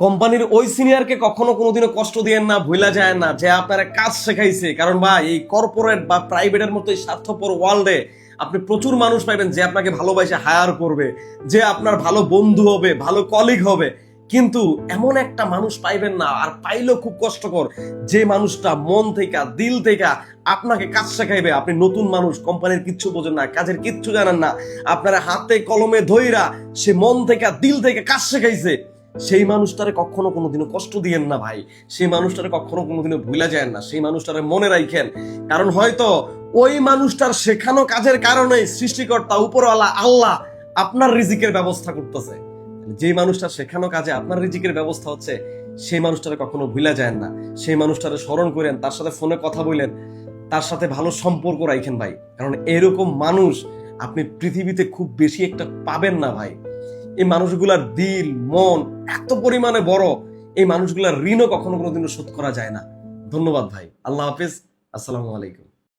কোম্পানির ওই সিনিয়রকে কখনো কোনোদিনও কষ্ট দিয়েন না, ভুলা যায় না যে আপনারা কাজ শেখাইছে। কারণ ভাই, এই কর্পোরেট বা প্রাইভেটের মতো এই স্বার্থপর ওয়ার্ল্ডে আপনি প্রচুর মানুষ পাইবেন যে আপনাকে ভালোবাসে হায়ার করবে, যে আপনার ভালো বন্ধু হবে, ভালো কলিগ হবে। কিন্তু এমন একটা মানুষ পাইবেন না, আর পাইলেও খুব কষ্টকর, যে মানুষটা মন থেকে দিল থেকে আপনাকে কাজ শেখাইবে। আপনি নতুন মানুষ, কোম্পানির কিচ্ছু বোঝেন না, কাজের কিচ্ছু জানেন না, আপনারা হাতে কলমে ধইরা সে মন থেকে দিল থেকে কাজ শেখাইছে। সেই মানুষটারে কখনো কোনোদিনও কষ্ট দিয়েন না ভাই, সেই মানুষটারে কখনো কোনোদিনও ভুলা যায় না, সেই মানুষটারে মনে রাখেন। কারণ হয়তো ওই মানুষটার শেখানো কাজের কারণে সৃষ্টিকর্তা উপরওয়ালা আল্লাহ আপনার রিজিকের ব্যবস্থা করতেছে। যে মানুষটার শেখানো কাজে আপনার রিজিকের ব্যবস্থা হচ্ছে, সেই মানুষটারে কখনো ভুলা যায় না, সেই মানুষটারে স্মরণ করেন, তার সাথে ফোনে কথা বলেন, তার সাথে ভালো সম্পর্ক রাখেন ভাই। কারণ এরকম মানুষ আপনি পৃথিবীতে খুব বেশি একটা পাবেন না ভাই। এই মানুষগুলার দিল মন এত পরিমাণে বড়, এই মানুষগুলার ঋণও কখনো কোনোদিনও শোধ করা যায় না। ধন্যবাদ ভাই, আল্লাহ হাফিজ, আসসালামু আলাইকুম।